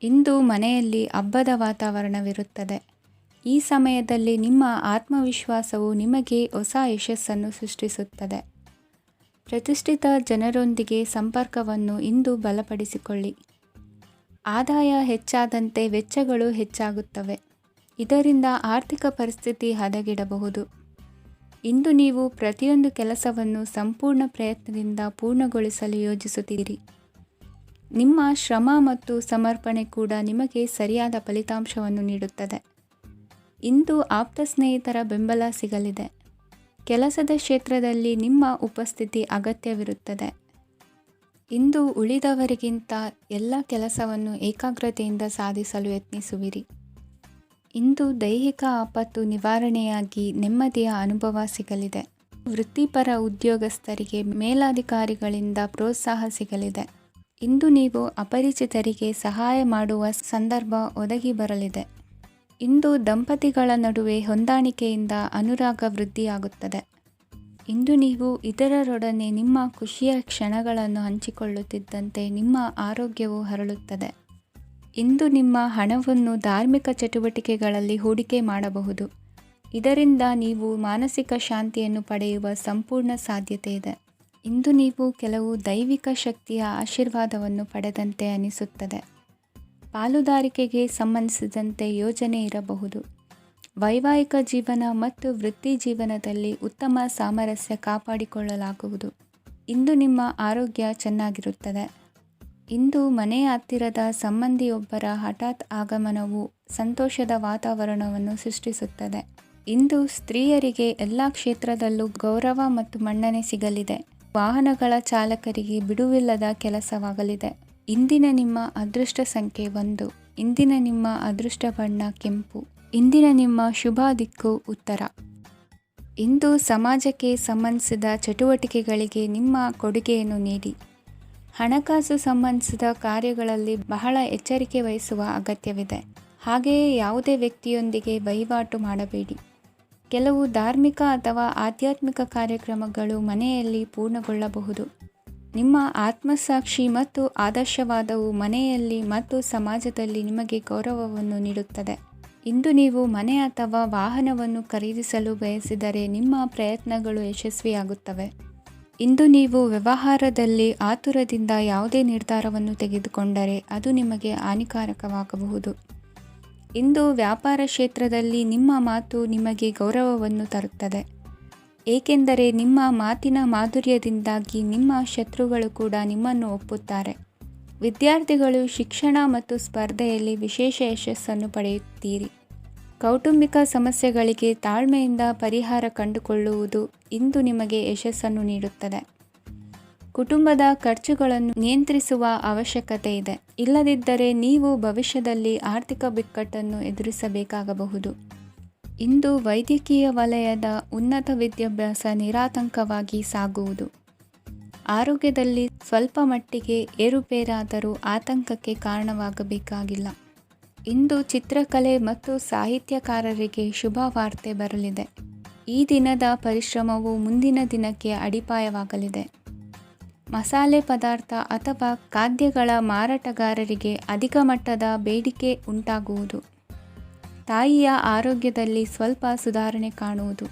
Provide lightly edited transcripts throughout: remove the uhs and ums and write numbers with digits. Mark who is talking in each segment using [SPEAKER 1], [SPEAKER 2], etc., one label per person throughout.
[SPEAKER 1] ಇಂದು ಮನೆಯಲ್ಲಿ ಹಬ್ಬದ ವಾತಾವರಣವಿರುತ್ತದೆ. ಈ ಸಮಯದಲ್ಲಿ ನಿಮ್ಮ ಆತ್ಮವಿಶ್ವಾಸವು ನಿಮಗೆ ಹೊಸ ಯಶಸ್ಸನ್ನು ಸೃಷ್ಟಿಸುತ್ತದೆ. ಪ್ರತಿಷ್ಠಿತ ಜನರೊಂದಿಗೆ ಸಂಪರ್ಕವನ್ನು ಇಂದು ಬಲಪಡಿಸಿಕೊಳ್ಳಿ. ಆದಾಯ ಹೆಚ್ಚಾದಂತೆ ವೆಚ್ಚಗಳು ಹೆಚ್ಚಾಗುತ್ತವೆ. ಇದರಿಂದ ಆರ್ಥಿಕ ಪರಿಸ್ಥಿತಿ ಹದಗೆಡಬಹುದು. ಇಂದು ನೀವು ಪ್ರತಿಯೊಂದು ಕೆಲಸವನ್ನು ಸಂಪೂರ್ಣ ಪ್ರಯತ್ನದಿಂದ ಪೂರ್ಣಗೊಳಿಸಲು ಯೋಜಿಸುತ್ತೀರಿ. ನಿಮ್ಮ ಶ್ರಮ ಮತ್ತು ಸಮರ್ಪಣೆ ಕೂಡ ನಿಮಗೆ ಸರಿಯಾದ ಫಲಿತಾಂಶವನ್ನು ನೀಡುತ್ತದೆ. ಇಂದು ಆಪ್ತ ಸ್ನೇಹಿತರ ಬೆಂಬಲ ಸಿಗಲಿದೆ. ಕೆಲಸದ ಕ್ಷೇತ್ರದಲ್ಲಿ ನಿಮ್ಮ ಉಪಸ್ಥಿತಿ ಅಗತ್ಯವಿರುತ್ತದೆ. ಇಂದು ಉಳಿದವರಿಗಿಂತ ಎಲ್ಲ ಕೆಲಸವನ್ನು ಏಕಾಗ್ರತೆಯಿಂದ ಸಾಧಿಸಲು ಯತ್ನಿಸುವಿರಿ. ಇಂದು ದೈಹಿಕ ಆಪತ್ತು ನಿವಾರಣೆಯಾಗಿ ನೆಮ್ಮದಿಯ ಅನುಭವ ಸಿಗಲಿದೆ. ವೃತ್ತಿಪರ ಉದ್ಯೋಗಸ್ಥರಿಗೆ ಮೇಲಾಧಿಕಾರಿಗಳಿಂದ ಪ್ರೋತ್ಸಾಹ ಸಿಗಲಿದೆ. ಇಂದು ನೀವು ಅಪರಿಚಿತರಿಗೆ ಸಹಾಯ ಮಾಡುವ ಸಂದರ್ಭ ಒದಗಿ ಬರಲಿದೆ. ಇಂದು ದಂಪತಿಗಳ ನಡುವೆ ಹೊಂದಾಣಿಕೆಯಿಂದ ಅನುರಾಗ ವೃದ್ಧಿಯಾಗುತ್ತದೆ. ಇಂದು ನೀವು ಇತರರೊಡನೆ ನಿಮ್ಮ ಖುಷಿಯ ಕ್ಷಣಗಳನ್ನು ಹಂಚಿಕೊಳ್ಳುತ್ತಿದ್ದಂತೆ ನಿಮ್ಮ ಆರೋಗ್ಯವು ಹರಳುತ್ತದೆ. ಇಂದು ನಿಮ್ಮ ಹಣವನ್ನು ಧಾರ್ಮಿಕ ಚಟುವಟಿಕೆಗಳಲ್ಲಿ ಹೂಡಿಕೆ ಮಾಡಬಹುದು. ಇದರಿಂದ ನೀವು ಮಾನಸಿಕ ಶಾಂತಿಯನ್ನು ಪಡೆಯುವ ಸಂಪೂರ್ಣ ಸಾಧ್ಯತೆ ಇದೆ. ಇಂದು ನೀವು ಕೆಲವು ದೈವಿಕ ಶಕ್ತಿಯ ಆಶೀರ್ವಾದವನ್ನು ಪಡೆದಂತೆ ಅನಿಸುತ್ತದೆ. ಪಾಲುದಾರಿಕೆಗೆ ಸಂಬಂಧಿಸಿದಂತೆ ಯೋಜನೆ ಇರಬಹುದು. ವೈವಾಹಿಕ ಜೀವನ ಮತ್ತು ವೃತ್ತಿ ಜೀವನದಲ್ಲಿ ಉತ್ತಮ ಸಾಮರಸ್ಯ ಕಾಪಾಡಿಕೊಳ್ಳಲಾಗುವುದು. ಇಂದು ನಿಮ್ಮ ಆರೋಗ್ಯ ಚೆನ್ನಾಗಿರುತ್ತದೆ. ಇಂದು ಮನೆಯ ಹತ್ತಿರದ ಸಂಬಂಧಿಯೊಬ್ಬರ ಹಠಾತ್ ಆಗಮನವು ಸಂತೋಷದ ವಾತಾವರಣವನ್ನು ಸೃಷ್ಟಿಸುತ್ತದೆ. ಇಂದು ಸ್ತ್ರೀಯರಿಗೆ ಎಲ್ಲ ಕ್ಷೇತ್ರದಲ್ಲೂ ಗೌರವ ಮತ್ತು ಮನ್ನಣೆ ಸಿಗಲಿದೆ. ವಾಹನಗಳ ಚಾಲಕರಿಗೆ ಬಿಡುವಿಲ್ಲದ ಕೆಲಸವಾಗಲಿದೆ. ಇಂದಿನ ನಿಮ್ಮ ಅದೃಷ್ಟ ಸಂಖ್ಯೆ 1. ಇಂದಿನ ನಿಮ್ಮ ಅದೃಷ್ಟ ಬಣ್ಣ ಕೆಂಪು. ಇಂದಿನ ನಿಮ್ಮ ಶುಭ ದಿಕ್ಕು ಉತ್ತರ. ಇಂದು ಸಮಾಜಕ್ಕೆ ಸಂಬಂಧಿಸಿದ ಚಟುವಟಿಕೆಗಳಿಗೆ ನಿಮ್ಮ ಕೊಡುಗೆಯನ್ನು ನೀಡಿ. ಹಣಕಾಸು ಸಂಬಂಧಿಸಿದ ಕಾರ್ಯಗಳಲ್ಲಿ ಬಹಳ ಎಚ್ಚರಿಕೆ ವಹಿಸುವ ಅಗತ್ಯವಿದೆ. ಹಾಗೆಯೇ ಯಾವುದೇ ವ್ಯಕ್ತಿಯೊಂದಿಗೆ ವಹಿವಾಟು ಮಾಡಬೇಡಿ. ಕೆಲವು ಧಾರ್ಮಿಕ ಅಥವಾ ಆಧ್ಯಾತ್ಮಿಕ ಕಾರ್ಯಕ್ರಮಗಳು ಮನೆಯಲ್ಲಿ ಪೂರ್ಣಗೊಳ್ಳಬಹುದು. ನಿಮ್ಮ ಆತ್ಮಸಾಕ್ಷಿ ಮತ್ತು ಆದರ್ಶವಾದವು ಮನೆಯಲ್ಲಿ ಮತ್ತು ಸಮಾಜದಲ್ಲಿ ನಿಮಗೆ ಗೌರವವನ್ನು ನೀಡುತ್ತದೆ. ಇಂದು ನೀವು ಮನೆ ಅಥವಾ ವಾಹನವನ್ನು ಖರೀದಿಸಲು ಬಯಸಿದರೆ ನಿಮ್ಮ ಪ್ರಯತ್ನಗಳು ಯಶಸ್ವಿಯಾಗುತ್ತವೆ. ಇಂದು ನೀವು ವ್ಯವಹಾರದಲ್ಲಿ ಆತುರದಿಂದ ಯಾವುದೇ ನಿರ್ಧಾರವನ್ನು ತೆಗೆದುಕೊಂಡರೆ ಅದು ನಿಮಗೆ ಹಾನಿಕಾರಕವಾಗಬಹುದು. ಇಂದು ವ್ಯಾಪಾರ ಕ್ಷೇತ್ರದಲ್ಲಿ ನಿಮ್ಮ ಮಾತು ನಿಮಗೆ ಗೌರವವನ್ನು ತರುತ್ತದೆ. ಏಕೆಂದರೆ ನಿಮ್ಮ ಮಾತಿನ ಮಾಧುರ್ಯದಿಂದಾಗಿ ನಿಮ್ಮ ಶತ್ರುಗಳು ಕೂಡ ನಿಮ್ಮನ್ನು ಒಪ್ಪುತ್ತಾರೆ. ವಿದ್ಯಾರ್ಥಿಗಳು ಶಿಕ್ಷಣ ಮತ್ತು ಸ್ಪರ್ಧೆಯಲ್ಲಿ ವಿಶೇಷ ಯಶಸ್ಸನ್ನು ಪಡೆಯುತ್ತೀರಿ. ಕೌಟುಂಬಿಕ ಸಮಸ್ಯೆಗಳಿಗೆ ತಾಳ್ಮೆಯಿಂದ ಪರಿಹಾರ ಕಂಡುಕೊಳ್ಳುವುದು ಇಂದು ನಿಮಗೆ ಯಶಸ್ಸನ್ನು ನೀಡುತ್ತದೆ. ಕುಟುಂಬದ ಖರ್ಚುಗಳನ್ನು ನಿಯಂತ್ರಿಸುವ ಅವಶ್ಯಕತೆ ಇದೆ. ಇಲ್ಲದಿದ್ದರೆ ನೀವು ಭವಿಷ್ಯದಲ್ಲಿ ಆರ್ಥಿಕ ಬಿಕ್ಕಟ್ಟನ್ನು ಎದುರಿಸಬೇಕಾಗಬಹುದು. ಇಂದು ವೈದ್ಯಕೀಯ ವಲಯದ ಉನ್ನತ ವಿದ್ಯಾಭ್ಯಾಸ ನಿರಾತಂಕವಾಗಿ ಸಾಗುವುದು. ಆರೋಗ್ಯದಲ್ಲಿ ಸ್ವಲ್ಪ ಮಟ್ಟಿಗೆ ಏರುಪೇರಾದರೂ ಆತಂಕಕ್ಕೆ ಕಾರಣವಾಗಬೇಕಾಗಿಲ್ಲ. ಇಂದು ಚಿತ್ರಕಲೆ ಮತ್ತು ಸಾಹಿತ್ಯಕಾರರಿಗೆ ಶುಭ ವಾರ್ತೆ ಬರಲಿದೆ. ಈ ದಿನದ ಪರಿಶ್ರಮವು ಮುಂದಿನ ದಿನಕ್ಕೆ ಅಡಿಪಾಯವಾಗಲಿದೆ. ಮಸಾಲೆ ಪದಾರ್ಥ ಅಥವಾ ಖಾದ್ಯಗಳ ಮಾರಾಟಗಾರರಿಗೆ ಅಧಿಕ ಮಟ್ಟದ ಬೇಡಿಕೆ ಉಂಟಾಗುವುದು. ತಾಯಿಯ ಆರೋಗ್ಯದಲ್ಲಿ ಸ್ವಲ್ಪ ಸುಧಾರಣೆ ಕಾಣುವುದು.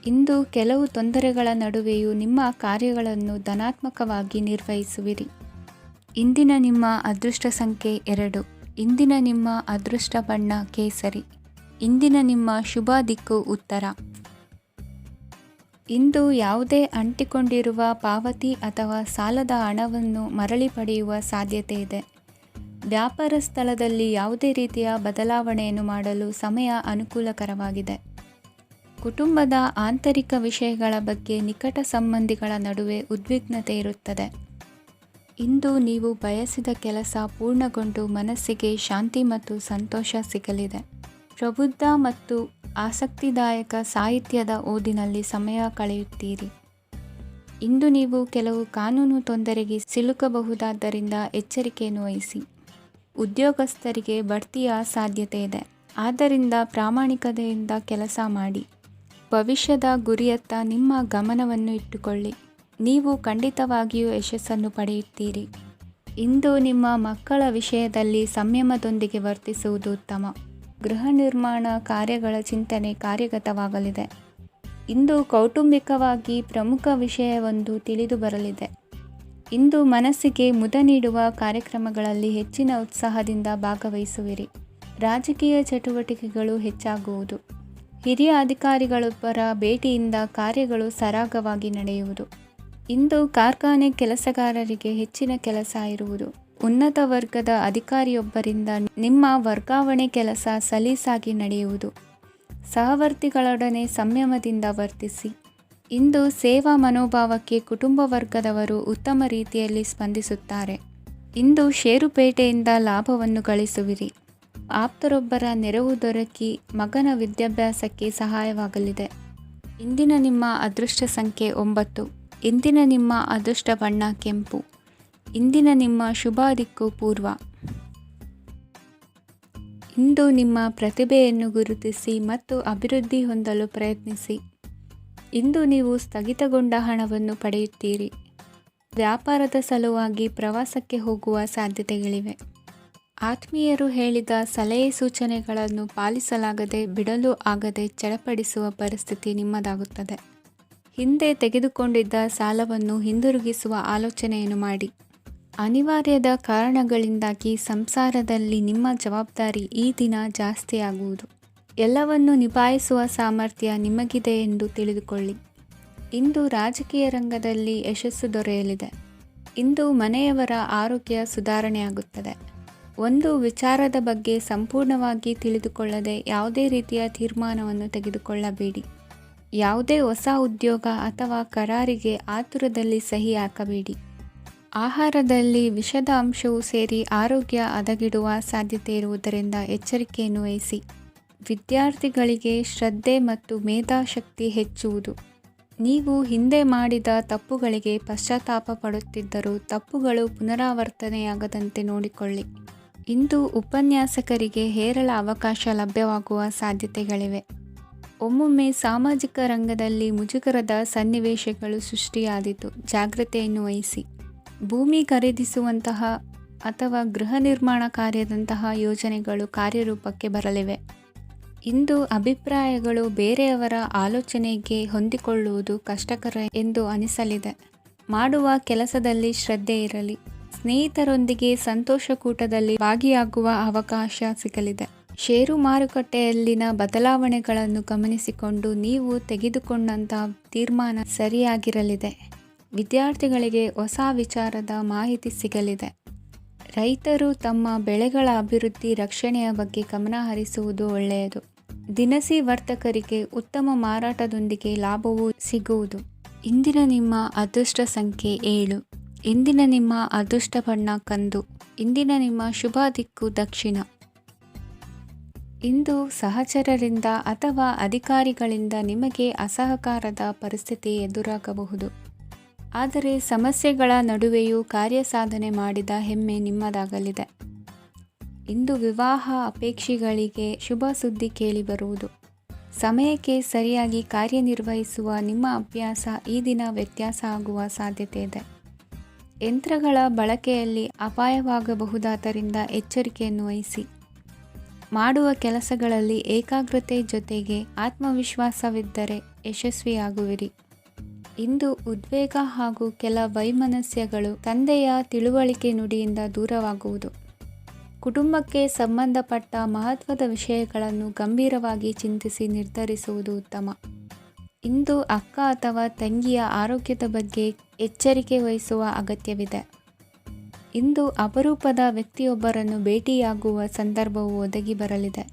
[SPEAKER 1] ಇಂದು ಕೆಲವು ತೊಂದರೆಗಳ ನಡುವೆಯೂ ನಿಮ್ಮ ಕಾರ್ಯಗಳನ್ನು ಧನಾತ್ಮಕವಾಗಿ ನಿರ್ವಹಿಸುವಿರಿ. ಇಂದಿನ ನಿಮ್ಮ ಅದೃಷ್ಟ ಸಂಖ್ಯೆ 2. ಇಂದಿನ ನಿಮ್ಮ ಅದೃಷ್ಟ ಬಣ್ಣ ಕೇಸರಿ. ಇಂದಿನ ನಿಮ್ಮ ಶುಭ ದಿಕ್ಕು ಉತ್ತರ. ಇಂದು ಯಾವುದೇ ಅಂಟಿಕೊಂಡಿರುವ ಪಾವತಿ ಅಥವಾ ಸಾಲದ ಹಣವನ್ನು ಮರಳಿ ಪಡೆಯುವ ಸಾಧ್ಯತೆ ಇದೆ. ವ್ಯಾಪಾರ ಸ್ಥಳದಲ್ಲಿ ಯಾವುದೇ ರೀತಿಯ ಬದಲಾವಣೆಯನ್ನು ಮಾಡಲು ಸಮಯ ಅನುಕೂಲಕರವಾಗಿದೆ. ಕುಟುಂಬದ ಆಂತರಿಕ ವಿಷಯಗಳ ಬಗ್ಗೆ ನಿಕಟ ಸಂಬಂಧಿಗಳ ನಡುವೆ ಉದ್ವಿಗ್ನತೆ ಇರುತ್ತದೆ. ಇಂದು ನೀವು ಬಯಸಿದ ಕೆಲಸ ಪೂರ್ಣಗೊಂಡು ಮನಸ್ಸಿಗೆ ಶಾಂತಿ ಮತ್ತು ಸಂತೋಷ ಸಿಗಲಿದೆ. ಪ್ರಬುದ್ಧ ಮತ್ತು ಆಸಕ್ತಿದಾಯಕ ಸಾಹಿತ್ಯದ ಓದಿನಲ್ಲಿ ಸಮಯ ಕಳೆಯುತ್ತೀರಿ. ಇಂದು ನೀವು ಕೆಲವು ಕಾನೂನು ತೊಂದರೆಗೆ ಸಿಲುಕಬಹುದಾದ್ದರಿಂದ ಎಚ್ಚರಿಕೆಯನ್ನು ವಹಿಸಿ. ಉದ್ಯೋಗಸ್ಥರಿಗೆ ಬಡ್ತಿಯ ಸಾಧ್ಯತೆ ಇದೆ. ಆದ್ದರಿಂದ ಪ್ರಾಮಾಣಿಕತೆಯಿಂದ ಕೆಲಸ ಮಾಡಿ. ಭವಿಷ್ಯದ ಗುರಿಯತ್ತ ನಿಮ್ಮ ಗಮನವನ್ನು ಇಟ್ಟುಕೊಳ್ಳಿ. ನೀವು ಖಂಡಿತವಾಗಿಯೂ ಯಶಸ್ಸನ್ನು ಪಡೆಯುತ್ತೀರಿ. ಇಂದು ನಿಮ್ಮ ಮಕ್ಕಳ ವಿಷಯದಲ್ಲಿ ಸಂಯಮದೊಂದಿಗೆ ವರ್ತಿಸುವುದು ಉತ್ತಮ. ಗೃಹ ನಿರ್ಮಾಣ ಕಾರ್ಯಗಳ ಚಿಂತನೆ ಕಾರ್ಯಗತವಾಗಲಿದೆ. ಇಂದು ಕೌಟುಂಬಿಕವಾಗಿ ಪ್ರಮುಖ ವಿಷಯವೊಂದು ತಿಳಿದು ಬರಲಿದೆ. ಇಂದು ಮನಸ್ಸಿಗೆ ಮುದ ನೀಡುವ ಕಾರ್ಯಕ್ರಮಗಳಲ್ಲಿ ಹೆಚ್ಚಿನ ಉತ್ಸಾಹದಿಂದ ಭಾಗವಹಿಸುವಿರಿ. ರಾಜಕೀಯ ಚಟುವಟಿಕೆಗಳು ಹೆಚ್ಚಾಗುವುದು. ಹಿರಿಯ ಅಧಿಕಾರಿಗಳೊಬ್ಬರ ಭೇಟಿಯಿಂದ ಕಾರ್ಯಗಳು ಸರಾಗವಾಗಿ ನಡೆಯುವುದು. ಇಂದು ಕಾರ್ಖಾನೆ ಕೆಲಸಗಾರರಿಗೆ ಹೆಚ್ಚಿನ ಕೆಲಸ ಇರುವುದು. ಉನ್ನತ ವರ್ಗದ ಅಧಿಕಾರಿಯೊಬ್ಬರಿಂದ ನಿಮ್ಮ ವರ್ಗಾವಣೆ ಕೆಲಸ ಸಲೀಸಾಗಿ ನಡೆಯುವುದು. ಸಹವರ್ತಿಗಳೊಡನೆ ಸಂಯಮದಿಂದ ವರ್ತಿಸಿ. ಇಂದು ಸೇವಾ ಮನೋಭಾವಕ್ಕೆ ಕುಟುಂಬ ವರ್ಗದವರು ಉತ್ತಮ ರೀತಿಯಲ್ಲಿ ಸ್ಪಂದಿಸುತ್ತಾರೆ. ಇಂದು ಷೇರುಪೇಟೆಯಿಂದ ಲಾಭವನ್ನು ಗಳಿಸುವಿರಿ. ಆಪ್ತರೊಬ್ಬರ ನೆರವು ದೊರಕಿ ಮಗನ ವಿದ್ಯಾಭ್ಯಾಸಕ್ಕೆ ಸಹಾಯವಾಗಲಿದೆ. ಇಂದಿನ ನಿಮ್ಮ ಅದೃಷ್ಟ ಸಂಖ್ಯೆ 9. ಇಂದಿನ ನಿಮ್ಮ ಅದೃಷ್ಟ ಬಣ್ಣ ಕೆಂಪು. ಇಂದಿನ ನಿಮ್ಮ ಶುಭ ದಿಕ್ಕು ಪೂರ್ವ. ಇಂದು ನಿಮ್ಮ ಪ್ರತಿಭೆಯನ್ನು ಗುರುತಿಸಿ ಮತ್ತು ಅಭಿವೃದ್ಧಿ ಹೊಂದಲು ಪ್ರಯತ್ನಿಸಿ. ಇಂದು ನೀವು ಸ್ಥಗಿತಗೊಂಡ ಹಣವನ್ನು ಪಡೆಯುತ್ತೀರಿ. ವ್ಯಾಪಾರದ ಸಲುವಾಗಿ ಪ್ರವಾಸಕ್ಕೆ ಹೋಗುವ ಸಾಧ್ಯತೆಗಳಿವೆ. ಆತ್ಮೀಯರು ಹೇಳಿದ ಸಲಹೆ ಸೂಚನೆಗಳನ್ನು ಪಾಲಿಸಲಾಗದೆ ಬಿಡಲು ಆಗದೆ ಚಡಪಡಿಸುವ ಪರಿಸ್ಥಿತಿ ನಿಮ್ಮದಾಗುತ್ತದೆ. ಹಿಂದೆ ತೆಗೆದುಕೊಂಡಿದ್ದ ಸಾಲವನ್ನು ಹಿಂದಿರುಗಿಸುವ ಆಲೋಚನೆಯನ್ನು ಮಾಡಿ. ಅನಿವಾರ್ಯದ ಕಾರಣಗಳಿಂದಾಗಿ ಸಂಸಾರದಲ್ಲಿ ನಿಮ್ಮ ಜವಾಬ್ದಾರಿ ಈ ದಿನ ಜಾಸ್ತಿಯಾಗುವುದು. ಎಲ್ಲವನ್ನು ನಿಭಾಯಿಸುವ ಸಾಮರ್ಥ್ಯ ನಿಮಗಿದೆ ಎಂದು ತಿಳಿದುಕೊಳ್ಳಿ. ಇಂದು ರಾಜಕೀಯ ರಂಗದಲ್ಲಿ ಯಶಸ್ಸು ದೊರೆಯಲಿದೆ. ಇಂದು ಮನೆಯವರ ಆರೋಗ್ಯ ಸುಧಾರಣೆಯಾಗುತ್ತದೆ. ಒಂದು ವಿಚಾರದ ಬಗ್ಗೆ ಸಂಪೂರ್ಣವಾಗಿ ತಿಳಿದುಕೊಳ್ಳದೆ ಯಾವುದೇ ರೀತಿಯ ತೀರ್ಮಾನವನ್ನು ತೆಗೆದುಕೊಳ್ಳಬೇಡಿ. ಯಾವುದೇ ಹೊಸ ಉದ್ಯೋಗ ಅಥವಾ ಕರಾರಿಗೆ ಆತುರದಲ್ಲಿ ಸಹಿ ಹಾಕಬೇಡಿ. ಆಹಾರದಲ್ಲಿ ವಿಷದ ಅಂಶವು ಸೇರಿ ಆರೋಗ್ಯ ಹದಗೆಡುವ ಸಾಧ್ಯತೆ ಇರುವುದರಿಂದ ಎಚ್ಚರಿಕೆಯನ್ನು ವಹಿಸಿ. ವಿದ್ಯಾರ್ಥಿಗಳಿಗೆ ಶ್ರದ್ಧೆ ಮತ್ತು ಮೇಧಾಶಕ್ತಿ ಹೆಚ್ಚುವುದು. ನೀವು ಹಿಂದೆ ಮಾಡಿದ ತಪ್ಪುಗಳಿಗೆ ಪಶ್ಚಾತ್ತಾಪ ಪಡುತ್ತಿದ್ದರೂ ತಪ್ಪುಗಳು ಪುನರಾವರ್ತನೆಯಾಗದಂತೆ ನೋಡಿಕೊಳ್ಳಿ. ಇಂದು ಉಪನ್ಯಾಸಕರಿಗೆ ಹೇರಳ ಅವಕಾಶ ಲಭ್ಯವಾಗುವ ಸಾಧ್ಯತೆಗಳಿವೆ. ಒಮ್ಮೊಮ್ಮೆ ಸಾಮಾಜಿಕ ರಂಗದಲ್ಲಿ ಮುಜುಗರದ ಸನ್ನಿವೇಶಗಳು ಸೃಷ್ಟಿಯಾದೀತು. ಜಾಗ್ರತೆಯನ್ನು ವಹಿಸಿ. ಭೂಮಿ ಖರೀದಿಸುವಂತಹ ಅಥವಾ ಗೃಹ ನಿರ್ಮಾಣ ಕಾರ್ಯದಂತಹ ಯೋಜನೆಗಳು ಕಾರ್ಯರೂಪಕ್ಕೆ ಬರಲಿವೆ. ಇಂದು ಅಭಿಪ್ರಾಯಗಳು ಬೇರೆಯವರ ಆಲೋಚನೆಗೆ ಹೊಂದಿಕೊಳ್ಳುವುದು ಕಷ್ಟಕರ ಎಂದು ಅನಿಸಲಿದೆ. ಮಾಡುವ ಕೆಲಸದಲ್ಲಿ ಶ್ರದ್ಧೆ ಇರಲಿ. ಸ್ನೇಹಿತರೊಂದಿಗೆ ಸಂತೋಷಕೂಟದಲ್ಲಿ ಭಾಗಿಯಾಗುವ ಅವಕಾಶ ಸಿಗಲಿದೆ. ಷೇರು ಮಾರುಕಟ್ಟೆಯಲ್ಲಿನ ಬದಲಾವಣೆಗಳನ್ನು ಗಮನಿಸಿಕೊಂಡು ನೀವು ತೆಗೆದುಕೊಂಡಂತಹ ತೀರ್ಮಾನ ಸರಿಯಾಗಿರಲಿದೆ. ವಿದ್ಯಾರ್ಥಿಗಳಿಗೆ ಹೊಸ ವಿಚಾರದ ಮಾಹಿತಿ ಸಿಗಲಿದೆ. ರೈತರು ತಮ್ಮ ಬೆಳೆಗಳ ಅಭಿವೃದ್ಧಿ ರಕ್ಷಣೆಯ ಬಗ್ಗೆ ಗಮನ ಹರಿಸುವುದು ಒಳ್ಳೆಯದು. ದಿನಸಿ ವರ್ತಕರಿಗೆ ಉತ್ತಮ ಮಾರಾಟದೊಂದಿಗೆ ಲಾಭವೂ ಸಿಗುವುದು. ಇಂದಿನ ನಿಮ್ಮ ಅದೃಷ್ಟ ಸಂಖ್ಯೆ 7. ಇಂದಿನ ನಿಮ್ಮ ಅದೃಷ್ಟ ಬಣ್ಣ ಕಂದು. ಇಂದಿನ ನಿಮ್ಮ ಶುಭ ದಿಕ್ಕು ದಕ್ಷಿಣ. ಇಂದು ಸಹಚರರಿಂದ ಅಥವಾ ಅಧಿಕಾರಿಗಳಿಂದ ನಿಮಗೆ ಅಸಹಕಾರದ ಪರಿಸ್ಥಿತಿ ಎದುರಾಗಬಹುದು. ಆದರೆ ಸಮಸ್ಯೆಗಳ ನಡುವೆಯೂ ಕಾರ್ಯಸಾಧನೆ ಮಾಡಿದ ಹೆಮ್ಮೆ ನಿಮ್ಮದಾಗಲಿದೆ. ಇಂದು ವಿವಾಹ ಅಪೇಕ್ಷಿಗಳಿಗೆ ಶುಭ ಸುದ್ದಿ ಕೇಳಿಬರುವುದು. ಸಮಯಕ್ಕೆ ಸರಿಯಾಗಿ ಕಾರ್ಯನಿರ್ವಹಿಸುವ ನಿಮ್ಮ ಅಭ್ಯಾಸ ಈ ದಿನ ವ್ಯತ್ಯಾಸ ಆಗುವ ಸಾಧ್ಯತೆ ಇದೆ. ಯಂತ್ರಗಳ ಬಳಕೆಯಲ್ಲಿ ಅಪಾಯವಾಗಬಹುದಾದ್ದರಿಂದ ಎಚ್ಚರಿಕೆಯನ್ನು ವಹಿಸಿ. ಮಾಡುವ ಕೆಲಸಗಳಲ್ಲಿ ಏಕಾಗ್ರತೆ ಜೊತೆಗೆ ಆತ್ಮವಿಶ್ವಾಸವಿದ್ದರೆ ಯಶಸ್ವಿಯಾಗುವಿರಿ. ಇಂದು ಉದ್ವೇಗ ಹಾಗೂ ಕೆಲ ವೈಮನಸ್ಯಗಳು ತಂದೆಯ ತಿಳುವಳಿಕೆ ನುಡಿಯಿಂದ ದೂರವಾಗುವುದು. ಕುಟುಂಬಕ್ಕೆ ಸಂಬಂಧಪಟ್ಟ ಮಹತ್ವದ ವಿಷಯಗಳನ್ನು ಗಂಭೀರವಾಗಿ ಚಿಂತಿಸಿ ನಿರ್ಧರಿಸುವುದು ಉತ್ತಮ. ಇಂದು ಅಕ್ಕ ಅಥವಾ ತಂಗಿಯ ಆರೋಗ್ಯದ ಬಗ್ಗೆ ಎಚ್ಚರಿಕೆ ವಹಿಸುವ ಅಗತ್ಯವಿದೆ. ಇಂದು ಅಪರೂಪದ ವ್ಯಕ್ತಿಯೊಬ್ಬರನ್ನು ಭೇಟಿಯಾಗುವ ಸಂದರ್ಭವು ಒದಗಿ ಬರಲಿದೆ.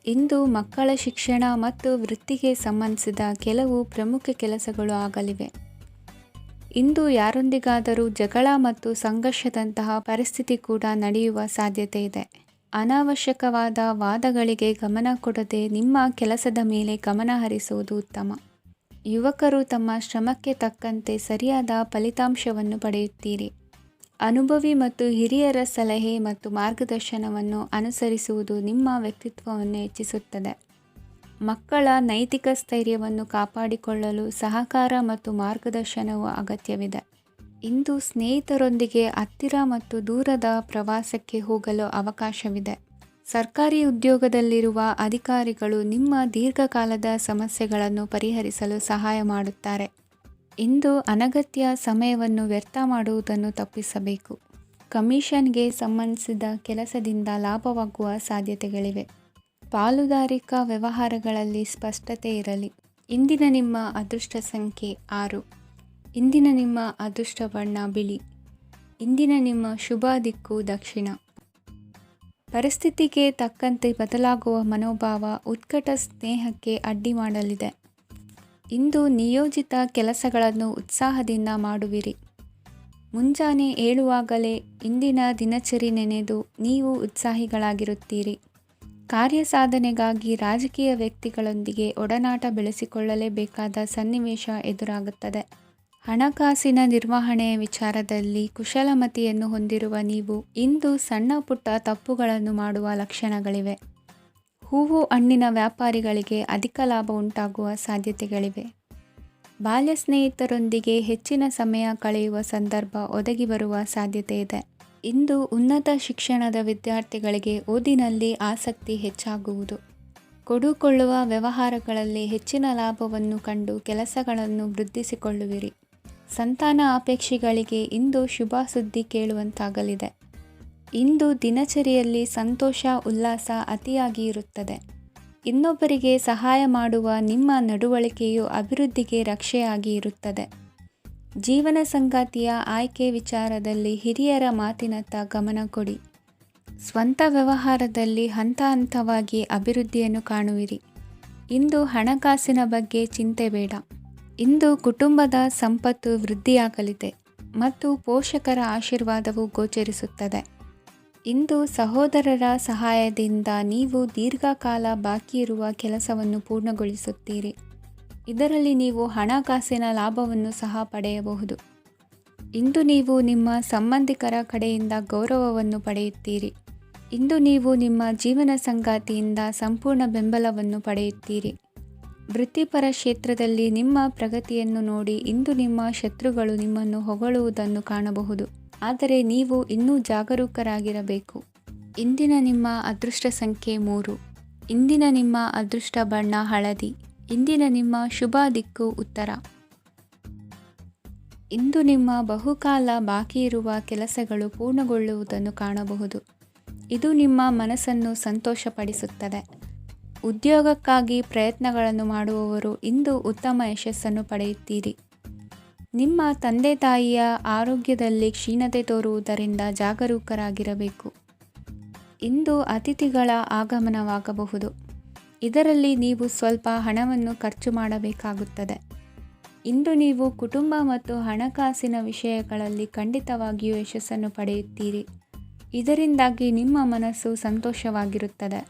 [SPEAKER 1] ಇಂದು ಮಕ್ಕಳ ಶಿಕ್ಷಣ ಮತ್ತು ವೃತ್ತಿಗೆ ಸಂಬಂಧಿಸಿದ ಕೆಲವು ಪ್ರಮುಖ ಕೆಲಸಗಳು ಆಗಲಿವೆ. ಇಂದು ಯಾರೊಂದಿಗಾದರೂ ಜಗಳ ಮತ್ತು ಸಂಘರ್ಷದಂತಹ ಪರಿಸ್ಥಿತಿ ಕೂಡ ನಡೆಯುವ ಸಾಧ್ಯತೆ ಇದೆ. ಅನಾವಶ್ಯಕವಾದ ವಾದಗಳಿಗೆ ಗಮನ ಕೊಡದೆ ನಿಮ್ಮ ಕೆಲಸದ ಮೇಲೆ ಗಮನ ಹರಿಸುವುದು ಉತ್ತಮ. ಯುವಕರು ತಮ್ಮ ಶ್ರಮಕ್ಕೆ ತಕ್ಕಂತೆ ಸರಿಯಾದ ಫಲಿತಾಂಶವನ್ನು ಪಡೆಯುತ್ತೀರಿ. ಅನುಭವಿ ಮತ್ತು ಹಿರಿಯರ ಸಲಹೆ ಮತ್ತು ಮಾರ್ಗದರ್ಶನವನ್ನು ಅನುಸರಿಸುವುದು ನಿಮ್ಮ ವ್ಯಕ್ತಿತ್ವವನ್ನು ಹೆಚ್ಚಿಸುತ್ತದೆ. ಮಕ್ಕಳ ನೈತಿಕ ಸ್ಥೈರ್ಯವನ್ನು ಕಾಪಾಡಿಕೊಳ್ಳಲು ಸಹಕಾರ ಮತ್ತು ಮಾರ್ಗದರ್ಶನವು ಅಗತ್ಯವಿದೆ. ಇಂದು ಸ್ನೇಹಿತರೊಂದಿಗೆ ಹತ್ತಿರ ಮತ್ತು ದೂರದ ಪ್ರವಾಸಕ್ಕೆ ಹೋಗಲು ಅವಕಾಶವಿದೆ. ಸರ್ಕಾರಿ ಉದ್ಯೋಗದಲ್ಲಿರುವ ಅಧಿಕಾರಿಗಳು ನಿಮ್ಮ ದೀರ್ಘಕಾಲದ ಸಮಸ್ಯೆಗಳನ್ನು ಪರಿಹರಿಸಲು ಸಹಾಯ ಮಾಡುತ್ತಾರೆ. ಇಂದು ಅನಗತ್ಯ ಸಮಯವನ್ನು ವ್ಯರ್ಥ ಮಾಡುವುದನ್ನು ತಪ್ಪಿಸಬೇಕು. ಕಮಿಷನ್ಗೆ ಸಂಬಂಧಿಸಿದ ಕೆಲಸದಿಂದ ಲಾಭವಾಗುವ ಸಾಧ್ಯತೆಗಳಿವೆ. ಪಾಲುದಾರಿಕಾ ವ್ಯವಹಾರಗಳಲ್ಲಿ ಸ್ಪಷ್ಟತೆ ಇರಲಿ. ಇಂದಿನ ನಿಮ್ಮ ಅದೃಷ್ಟ ಸಂಖ್ಯೆ 6. ಇಂದಿನ ನಿಮ್ಮ ಅದೃಷ್ಟ ಬಣ್ಣ ಬಿಳಿ. ಇಂದಿನ ನಿಮ್ಮ ಶುಭ ದಿಕ್ಕು ದಕ್ಷಿಣ. ಪರಿಸ್ಥಿತಿಗೆ ತಕ್ಕಂತೆ ಬದಲಾಗುವ ಮನೋಭಾವ ಉತ್ಕಟ ಸ್ನೇಹಕ್ಕೆ ಅಡ್ಡಿ ಮಾಡಲಿದೆ. ಇಂದು ನಿಯೋಜಿತ ಕೆಲಸಗಳನ್ನು ಉತ್ಸಾಹದಿಂದ ಮಾಡುವಿರಿ. ಮುಂಜಾನೆ ಏಳುವಾಗಲೇ ಇಂದಿನ ದಿನಚರಿ ನೆನೆದು ನೀವು ಉತ್ಸಾಹಿಗಳಾಗಿರುತ್ತೀರಿ. ಕಾರ್ಯಸಾಧನೆಗಾಗಿ ರಾಜಕೀಯ ವ್ಯಕ್ತಿಗಳೊಂದಿಗೆ ಒಡನಾಟ ಬೆಳೆಸಿಕೊಳ್ಳಲೇಬೇಕಾದ ಸನ್ನಿವೇಶ ಎದುರಾಗುತ್ತದೆ. ಹಣಕಾಸಿನ ನಿರ್ವಹಣೆಯ ವಿಚಾರದಲ್ಲಿ ಕುಶಲಮತಿಯನ್ನು ಹೊಂದಿರುವ ನೀವು ಇಂದು ಸಣ್ಣ ಪುಟ್ಟ ತಪ್ಪುಗಳನ್ನು ಮಾಡುವ ಲಕ್ಷಣಗಳಿವೆ. ಹೂವು ಹಣ್ಣಿನ ವ್ಯಾಪಾರಿಗಳಿಗೆ ಅಧಿಕ ಲಾಭ ಉಂಟಾಗುವ ಸಾಧ್ಯತೆಗಳಿವೆ. ಬಾಲ್ಯ ಸ್ನೇಹಿತರೊಂದಿಗೆ ಹೆಚ್ಚಿನ ಸಮಯ ಕಳೆಯುವ ಸಂದರ್ಭ ಒದಗಿ ಬರುವ ಸಾಧ್ಯತೆ ಇದೆ. ಇಂದು ಉನ್ನತ ಶಿಕ್ಷಣದ ವಿದ್ಯಾರ್ಥಿಗಳಿಗೆ ಓದಿನಲ್ಲಿ ಆಸಕ್ತಿ ಹೆಚ್ಚಾಗುವುದು. ಕೊಡುಕೊಳ್ಳುವ ವ್ಯವಹಾರಗಳಲ್ಲಿ ಹೆಚ್ಚಿನ ಲಾಭವನ್ನು ಕಂಡು ಕೆಲಸಗಳನ್ನು ವೃದ್ಧಿಸಿಕೊಳ್ಳುವಿರಿ. ಸಂತಾನ ಅಪೇಕ್ಷಿಗಳಿಗೆ ಇಂದು ಶುಭ ಸುದ್ದಿ ಕೇಳುವಂತಾಗಲಿದೆ. ಇಂದು ದಿನಚರಿಯಲ್ಲಿ ಸಂತೋಷ ಉಲ್ಲಾಸ ಅತಿಯಾಗಿ ಇರುತ್ತದೆ. ಇನ್ನೊಬ್ಬರಿಗೆ ಸಹಾಯ ಮಾಡುವ ನಿಮ್ಮ ನಡವಳಿಕೆಯು ಅಭಿವೃದ್ಧಿಗೆ ರಕ್ಷೆಯಾಗಿ ಇರುತ್ತದೆ. ಜೀವನ ಸಂಗಾತಿಯ ಆಯ್ಕೆ ವಿಚಾರದಲ್ಲಿ ಹಿರಿಯರ ಮಾತಿನತ್ತ ಗಮನ ಕೊಡಿ. ಸ್ವಂತ ವ್ಯವಹಾರದಲ್ಲಿ ಹಂತ ಹಂತವಾಗಿ ಅಭಿವೃದ್ಧಿಯನ್ನು ಕಾಣುವಿರಿ. ಇಂದು ಹಣಕಾಸಿನ ಬಗ್ಗೆ ಚಿಂತೆ ಬೇಡ. ಇಂದು ಕುಟುಂಬದ ಸಂಪತ್ತು ವೃದ್ಧಿಯಾಗಲಿದೆ ಮತ್ತು ಪೋಷಕರ ಆಶೀರ್ವಾದವು ಗೋಚರಿಸುತ್ತದೆ. ಇಂದು ಸಹೋದರರ ಸಹಾಯದಿಂದ ನೀವು ದೀರ್ಘಕಾಲ ಬಾಕಿ ಇರುವ ಕೆಲಸವನ್ನು ಪೂರ್ಣಗೊಳಿಸುತ್ತೀರಿ. ಇದರಲ್ಲಿ ನೀವು ಹಣಕಾಸಿನ ಲಾಭವನ್ನು ಸಹ ಪಡೆಯಬಹುದು. ಇಂದು ನೀವು ನಿಮ್ಮ ಸಂಬಂಧಿಕರ ಕಡೆಯಿಂದ ಗೌರವವನ್ನು ಪಡೆಯುತ್ತೀರಿ. ಇಂದು ನೀವು ನಿಮ್ಮ ಜೀವನ ಸಂಗಾತಿಯಿಂದ ಸಂಪೂರ್ಣ ಬೆಂಬಲವನ್ನು ಪಡೆಯುತ್ತೀರಿ. ವೃತ್ತಿಪರ ಕ್ಷೇತ್ರದಲ್ಲಿ ನಿಮ್ಮ ಪ್ರಗತಿಯನ್ನು ನೋಡಿ ಇಂದು ನಿಮ್ಮ ಶತ್ರುಗಳು ನಿಮ್ಮನ್ನು ಹೊಗಳುವುದನ್ನು ಕಾಣಬಹುದು. ಆದರೆ ನೀವು ಇನ್ನೂ ಜಾಗರೂಕರಾಗಿರಬೇಕು. ಇಂದಿನ ನಿಮ್ಮ ಅದೃಷ್ಟ ಸಂಖ್ಯೆ 3. ಇಂದಿನ ನಿಮ್ಮ ಅದೃಷ್ಟ ಬಣ್ಣ ಹಳದಿ. ಇಂದಿನ ನಿಮ್ಮ ಶುಭ ದಿಕ್ಕು ಉತ್ತರ. ಇಂದು ನಿಮ್ಮ ಬಹುಕಾಲ ಬಾಕಿ ಇರುವ ಕೆಲಸಗಳು ಪೂರ್ಣಗೊಳ್ಳುವುದನ್ನು ಕಾಣಬಹುದು. ಇದು ನಿಮ್ಮ ಮನಸ್ಸನ್ನು ಸಂತೋಷಪಡಿಸುತ್ತದೆ. ಉದ್ಯೋಗಕ್ಕಾಗಿ ಪ್ರಯತ್ನಗಳನ್ನು ಮಾಡುವವರು ಇಂದು ಉತ್ತಮ ಯಶಸ್ಸನ್ನು ಪಡೆಯುತ್ತೀರಿ. ನಿಮ್ಮ ತಂದೆ ತಾಯಿಯ ಆರೋಗ್ಯದಲ್ಲಿ ಕ್ಷೀಣತೆ ತೋರುವುದರಿಂದ ಜಾಗರೂಕರಾಗಿರಬೇಕು. ಇಂದು ಅತಿಥಿಗಳ ಆಗಮನವಾಗಬಹುದು. ಇದರಲ್ಲಿ ನೀವು ಸ್ವಲ್ಪ ಹಣವನ್ನು ಖರ್ಚು ಮಾಡಬೇಕಾಗುತ್ತದೆ. ಇಂದು ನೀವು ಕುಟುಂಬ ಮತ್ತು ಹಣಕಾಸಿನ ವಿಷಯಗಳಲ್ಲಿ ಖಂಡಿತವಾಗಿಯೂ ಯಶಸ್ಸನ್ನು ಪಡೆಯುತ್ತೀರಿ. ಇದರಿಂದಾಗಿ ನಿಮ್ಮ ಮನಸ್ಸು ಸಂತೋಷವಾಗಿರುತ್ತದೆ.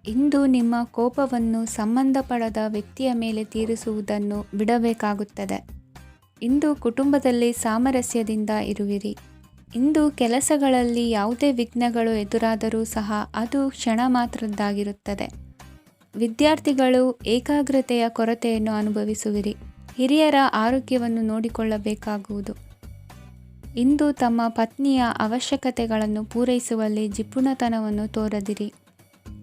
[SPEAKER 1] ಇಂದು ನಿಮ್ಮ ಕೋಪವನ್ನು ಸಂಬಂಧಪಡದ ವ್ಯಕ್ತಿಯ ಮೇಲೆ ತೀರಿಸುವುದನ್ನು ಬಿಡಬೇಕಾಗುತ್ತದೆ. ಇಂದು ಕುಟುಂಬದಲ್ಲಿ ಸಾಮರಸ್ಯದಿಂದ ಇರುವಿರಿ. ಇಂದು ಕೆಲಸಗಳಲ್ಲಿ ಯಾವುದೇ ವಿಘ್ನಗಳು ಎದುರಾದರೂ ಸಹ ಅದು ಕ್ಷಣ ಮಾತ್ರದ್ದಾಗಿರುತ್ತದೆ. ವಿದ್ಯಾರ್ಥಿಗಳು ಏಕಾಗ್ರತೆಯ ಕೊರತೆಯನ್ನು ಅನುಭವಿಸುವಿರಿ. ಹಿರಿಯರ ಆರೋಗ್ಯವನ್ನು ನೋಡಿಕೊಳ್ಳಬೇಕಾಗುವುದು. ಇಂದು ತಮ್ಮ ಪತ್ನಿಯ ಅವಶ್ಯಕತೆಗಳನ್ನು ಪೂರೈಸುವಲ್ಲಿ ಜಿಪುಣತನವನ್ನು ತೋರದಿರಿ.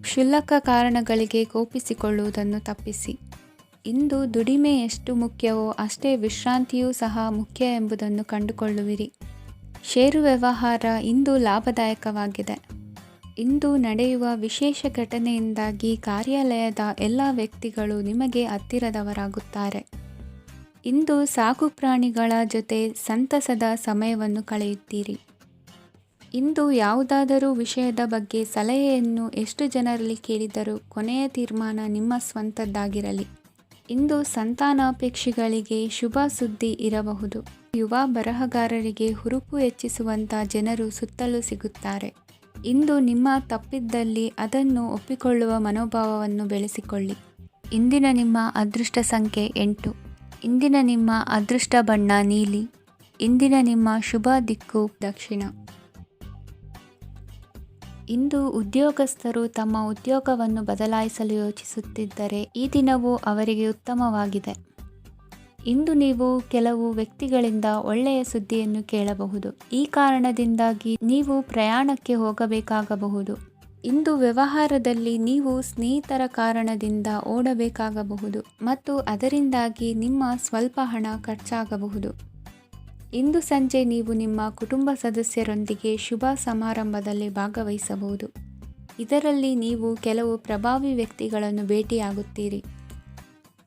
[SPEAKER 1] ಕ್ಷುಲ್ಲಕ ಕಾರಣಗಳಿಗೆ ಕೋಪಿಸಿಕೊಳ್ಳುವುದನ್ನು ತಪ್ಪಿಸಿ. ಇಂದು ದುಡಿಮೆ ಎಷ್ಟು ಮುಖ್ಯವೋ ಅಷ್ಟೇ ವಿಶ್ರಾಂತಿಯೂ ಸಹ ಮುಖ್ಯ ಎಂಬುದನ್ನು ಕಂಡುಕೊಳ್ಳುವಿರಿ. ಷೇರು ವ್ಯವಹಾರ ಇಂದು ಲಾಭದಾಯಕವಾಗಿದೆ. ಇಂದು ನಡೆಯುವ ವಿಶೇಷ ಘಟನೆಯಿಂದಾಗಿ ಕಾರ್ಯಾಲಯದ ಎಲ್ಲ ವ್ಯಕ್ತಿಗಳು ನಿಮಗೆ ಹತ್ತಿರದವರಾಗುತ್ತಾರೆ. ಇಂದು ಸಾಕು ಪ್ರಾಣಿಗಳ ಜೊತೆ ಸಂತಸದ ಸಮಯವನ್ನು ಕಳೆಯುತ್ತೀರಿ. ಇಂದು ಯಾವುದಾದರೂ ವಿಷಯದ ಬಗ್ಗೆ ಸಲಹೆಯನ್ನು ಎಷ್ಟು ಜನರಲ್ಲಿ ಕೇಳಿದರೂ ಕೊನೆಯ ತೀರ್ಮಾನ ನಿಮ್ಮ ಸ್ವಂತದ್ದಾಗಿರಲಿ. ಇಂದು ಸಂತಾನಾಪೇಕ್ಷಿಗಳಿಗೆ ಶುಭ ಸುದ್ದಿ ಇರಬಹುದು. ಯುವ ಬರಹಗಾರರಿಗೆ ಹುರುಪು ಹೆಚ್ಚಿಸುವಂಥ ಜನರು ಸುತ್ತಲೂ ಸಿಗುತ್ತಾರೆ. ಇಂದು ನಿಮ್ಮ ತಪ್ಪಿದ್ದಲ್ಲಿ ಅದನ್ನು ಒಪ್ಪಿಕೊಳ್ಳುವ ಮನೋಭಾವವನ್ನು ಬೆಳೆಸಿಕೊಳ್ಳಿ. ಇಂದಿನ ನಿಮ್ಮ ಅದೃಷ್ಟ ಸಂಖ್ಯೆ 8. ಇಂದಿನ ನಿಮ್ಮ ಅದೃಷ್ಟ ಬಣ್ಣ ನೀಲಿ. ಇಂದಿನ ನಿಮ್ಮ ಶುಭ ದಿಕ್ಕು ದಕ್ಷಿಣ. ಇಂದು ಉದ್ಯೋಗಸ್ಥರು ತಮ್ಮ ಉದ್ಯೋಗವನ್ನು ಬದಲಾಯಿಸಲು ಯೋಚಿಸುತ್ತಿದ್ದರೆ ಈ ದಿನವೂ ಅವರಿಗೆ ಉತ್ತಮವಾಗಿದೆ. ಇಂದು ನೀವು ಕೆಲವು ವ್ಯಕ್ತಿಗಳಿಂದ ಒಳ್ಳೆಯ ಸುದ್ದಿಯನ್ನು ಕೇಳಬಹುದು. ಈ ಕಾರಣದಿಂದಾಗಿ ನೀವು ಪ್ರಯಾಣಕ್ಕೆ ಹೋಗಬೇಕಾಗಬಹುದು. ಇಂದು ವ್ಯವಹಾರದಲ್ಲಿ ನೀವು ಸ್ನೇಹಿತರ ಕಾರಣದಿಂದ ಓಡಬೇಕಾಗಬಹುದು ಮತ್ತು ಅದರಿಂದಾಗಿ ನಿಮ್ಮ ಸ್ವಲ್ಪ ಹಣ ಖರ್ಚಾಗಬಹುದು. ಇಂದು ಸಂಜೆ ನೀವು ನಿಮ್ಮ ಕುಟುಂಬ ಸದಸ್ಯರೊಂದಿಗೆ ಶುಭ ಸಮಾರಂಭದಲ್ಲಿ ಭಾಗವಹಿಸಬಹುದು. ಇದರಲ್ಲಿ ನೀವು ಕೆಲವು ಪ್ರಭಾವಿ ವ್ಯಕ್ತಿಗಳನ್ನು ಭೇಟಿಯಾಗುತ್ತೀರಿ.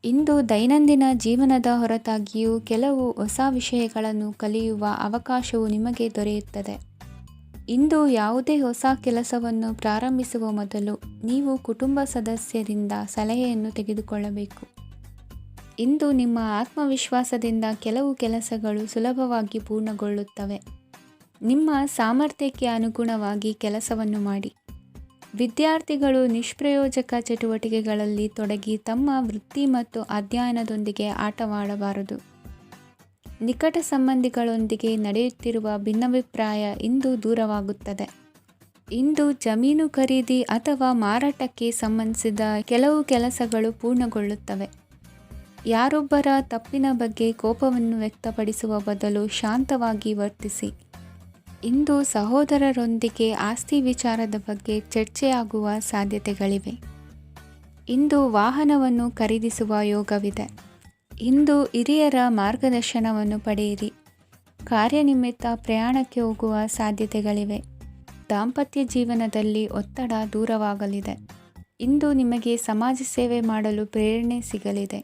[SPEAKER 1] ಇಂದು ದೈನಂದಿನ ಜೀವನದ ಹೊರತಾಗಿಯೂ ಕೆಲವು ಹೊಸ ವಿಷಯಗಳನ್ನು ಕಲಿಯುವ ಅವಕಾಶವು ನಿಮಗೆ ದೊರೆಯುತ್ತದೆ. ಇಂದು ಯಾವುದೇ ಹೊಸ ಕೆಲಸವನ್ನು ಪ್ರಾರಂಭಿಸುವ ಮೊದಲು ನೀವು ಕುಟುಂಬ ಸದಸ್ಯರಿಂದ ಸಲಹೆಯನ್ನು ತೆಗೆದುಕೊಳ್ಳಬೇಕು. ಇಂದು ನಿಮ್ಮ ಆತ್ಮವಿಶ್ವಾಸದಿಂದ ಕೆಲವು ಕೆಲಸಗಳು ಸುಲಭವಾಗಿ ಪೂರ್ಣಗೊಳ್ಳುತ್ತವೆ. ನಿಮ್ಮ ಸಾಮರ್ಥ್ಯಕ್ಕೆ ಅನುಗುಣವಾಗಿ ಕೆಲಸವನ್ನು ಮಾಡಿ. ವಿದ್ಯಾರ್ಥಿಗಳು ನಿಷ್ಪ್ರಯೋಜಕ ಚಟುವಟಿಕೆಗಳಲ್ಲಿ ತೊಡಗಿ ತಮ್ಮ ವೃತ್ತಿ ಮತ್ತು ಅಧ್ಯಯನದೊಂದಿಗೆ ಆಟವಾಡಬಾರದು. ನಿಕಟ ಸಂಬಂಧಿಗಳೊಂದಿಗೆ ನಡೆಯುತ್ತಿರುವ ಭಿನ್ನಾಭಿಪ್ರಾಯ ಇಂದು ದೂರವಾಗುತ್ತದೆ. ಇಂದು ಜಮೀನು ಖರೀದಿ ಅಥವಾ ಮಾರಾಟಕ್ಕೆ ಸಂಬಂಧಿಸಿದ ಕೆಲವು ಕೆಲಸಗಳು ಪೂರ್ಣಗೊಳ್ಳುತ್ತವೆ. ಯಾರೊಬ್ಬರ ತಪ್ಪಿನ ಬಗ್ಗೆ ಕೋಪವನ್ನು ವ್ಯಕ್ತಪಡಿಸುವ ಬದಲು ಶಾಂತವಾಗಿ ವರ್ತಿಸಿ. ಇಂದು ಸಹೋದರರೊಂದಿಗೆ ಆಸ್ತಿ ವಿಚಾರದ ಬಗ್ಗೆ ಚರ್ಚೆಯಾಗುವ ಸಾಧ್ಯತೆಗಳಿವೆ. ಇಂದು ವಾಹನವನ್ನು ಖರೀದಿಸುವ ಯೋಗವಿದೆ. ಇಂದು ಹಿರಿಯರ ಮಾರ್ಗದರ್ಶನವನ್ನು ಪಡೆಯಿರಿ. ಕಾರ್ಯನಿಮಿತ್ತ ಪ್ರಯಾಣಕ್ಕೆ ಹೋಗುವ ಸಾಧ್ಯತೆಗಳಿವೆ. ದಾಂಪತ್ಯ ಜೀವನದಲ್ಲಿ ಒತ್ತಡ ದೂರವಾಗಲಿದೆ. ಇಂದು ನಿಮಗೆ ಸಮಾಜ ಸೇವೆ ಮಾಡಲು ಪ್ರೇರಣೆ ಸಿಗಲಿದೆ.